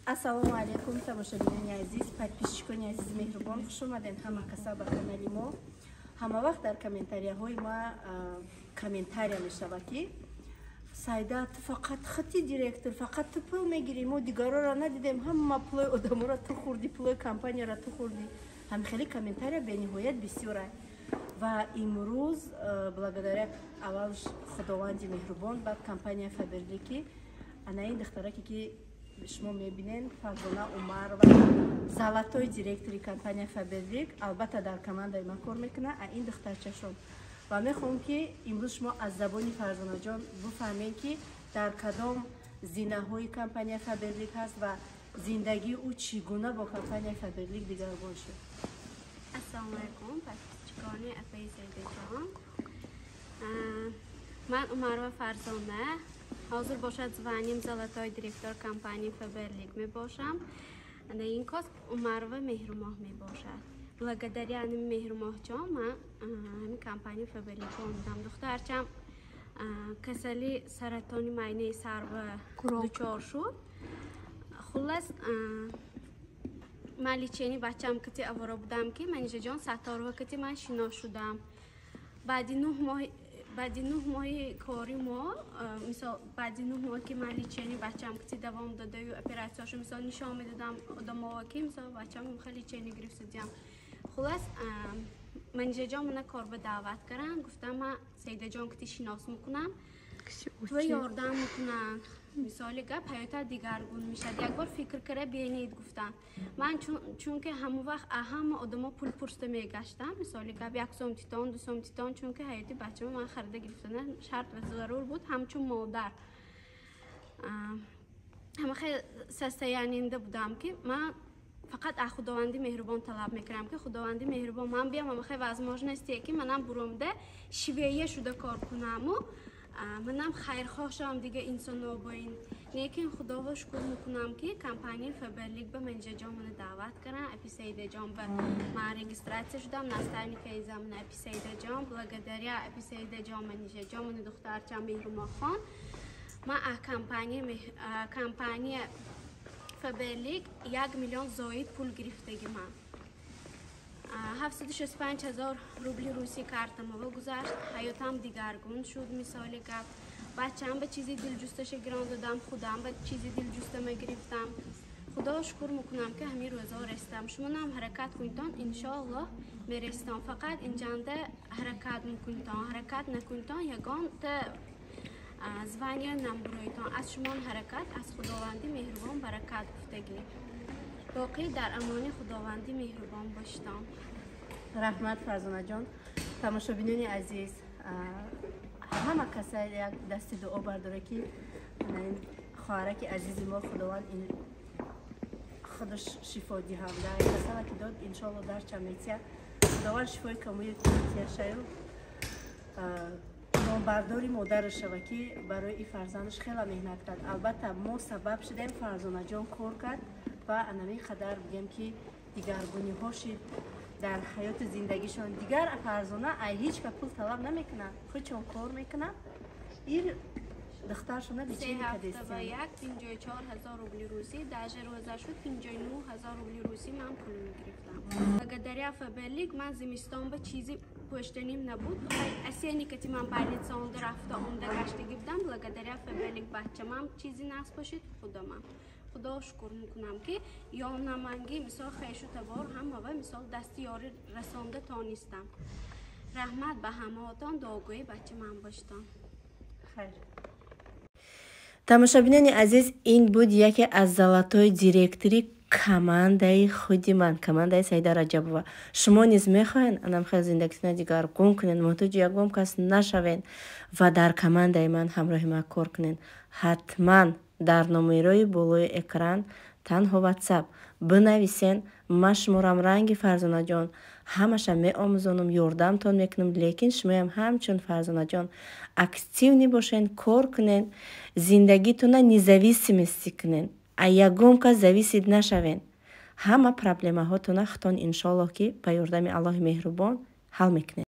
Ассалому алейкум, тамошобинони азиз, подписчикони азизи меҳрубон, хуш омадед ҳама каса ба канали мо. Ҳама вақт дар комментарияҳои ма комментария мешавад ки Сайда, ту фақат хати директор, фақат ту пул мегирӣ, мо дигароро надидем, ҳама пулои одаморо ту хурдӣ, пулои компанияро ту хурдӣ. Ҳамин хеле комментария бениҳоят бисёр аст. Ва имрӯз благодаря аввал худованди меҳрубон, баъд компания Фаберлики, ана ин духтараке ки шумо мебинед, Фарзона Умарова, золатой директори компания Фаберлик, албатта дар командаи ма кор мекунад, ин духтарчашон. Ва мехоҳам ки имрӯз шумо аз забони Фарзонаҷон буфаҳмед ки дар кадом зинаҳои компания Фаберлик ҳаст ва зиндагии ӯ чӣ гуна бо компания Фаберлик дигаргун шуд. Ассалому алейкум, подписчикони Апаи Сайдаҷон. Ман Умарова Фарзона, ҳозир бошад званим золатой директор компанияи Фаберлик мебошам. Ин кос Умарова Меҳрумоҳ мебошад. Благодаря Меҳрумоҳҷон ман ҳамин компанияи Фаберлик омадам. Духтарчам касали саратони майнаи сарва дучор шуд. Хуллас ман личени бачам кити авора будам ки манижаҷон сатторова кити ман шинос шудам. Баъди 9 моҳи кори мо, мисол баъди 9 моҳи ки ман личени бачам кити давом додаю оператсияшо мисол нишон медодам одамово ки мисол бачам хеле личени гирифтидам. Хулас манижаҷон мана корба даъват карданд, гуфтам ман Сайдаҷон кити шинос мекунам, ту ёрдам мекунам. Мисоли гап ҳаёта дигаргун мешад. Якбор фикр кара биенид гуфтан. Ман чунки ҳамон вақт ҳама одамо пул пурста мегаштам. Мисоли гап 1 сом титон, 2 сом титон, чунки ҳаёти бачамо ман харида гирифтана шарт ва зарур буд, ҳамчун модар. Ҳама хеле састаянинда будам ки ман фақат аз худованди меҳрубон талаб мекардам ки худованди меҳрубон ман биям ҳама хеле возможностие ки манам буромда шивея шуда кор кунаму манам хайрхоҳ шавам дига инсоно бо ин. Лекин худоро шукр мекунам ки компанияи Фаберлик ба манижаҷон мана даъват карданд. Апи Сайдаҷон ба ман регистратсия шудам, наставники замона Апи Сайдаҷон. Благодаря Апи Сайдаҷон манижаҷон мана духтарчам Меҳрумоҳхон ман аз компания Фаберлик 1 миллион зоид пул гирифтаги ман. 765,000 рубли русӣ картамова гузашт. Ҳаётам дигаргун шуд. Мисоли гап бачам ба чизи дилҷусташа гирон додам, худам ба чизи дилҷустама гирифтам. Худо шукр мекунам ки ҳамин рӯзо рестам. Шумонам ҳаракат кунтон, иншоаллоҳ мерестам. Фақат инҷанда ҳаракат мекунтон, ҳаракат накунтон, ягонта звания намбуроитон. Аз шумон ҳаракат, аз худованди меҳрубон баракат гуфтагӣ. боқӣ дар амони худованди меҳрубон боштон. Раҳмат Фарзонаҷон. Тамошобинони азиз, ҳама каса як дасти дуо бардора ки хоҳараки азизи мо худованд худаш шифо диҳанда касала ки дод иншоалло дар чамития худованд шифои камои тияшаю номбардори модараш шава ки барои ин фарзандаш хела меҳнат кард. Албатта мо сабаб шудем Фарзонаҷон кор кард ва анамин қадар бигем ки дигаргуниҳо шид дар ҳаёти зиндагишон. Дигар Фарзона ай ҳеҷ ка пул талаб намекунад, худшон кор мекунад. Ин духтаршона личени кадестиян 54,000 рубли русӣ, даже роза шуд 59,000 рубли русӣ ман пул мегирифтам. Благодаря Фаберлик ман зимистон ба чизи пӯштаним набуд. Асени кати ман больницаонда рафта онда гаштаги будам. Благодаря Фаберлик бачамам чизи нас бошид худамам. Худо шукр мекунам ки ёнаманги мисол хешу табор ҳама ва мисол дасти ёри расонда тонистам. Раҳмат ба ҳамаотон, дуогӯи бачаман боштон. Хайр. Тамошобинони азиз, ин буд яке аз золатой директори командаи худи ман, командаи Сайда Раҷабова. Шумо низ мехоҳед анам хел зиндагитона дигаргун кунед, муҳтоҷи ягон кас нашавед ва дар командаи ман ҳамроҳи ман кор кунед. Ҳатман дар номерои болои экран танҳо ватсап бинависен. Ман шуморам ранги Фарзонаҷон ҳамаша меомӯзонам, ёрдамтон мекунам. Лекин шумоям ҳамчун Фарзонаҷон активни бошен, кор кунен, зиндагитона независимисти кунен, а ягон кас зависид нашавен. Ҳама проблемаҳотона хутон иншоаллоҳ ки ба ёрдами Аллоҳи меҳрубон ҳал мекунед.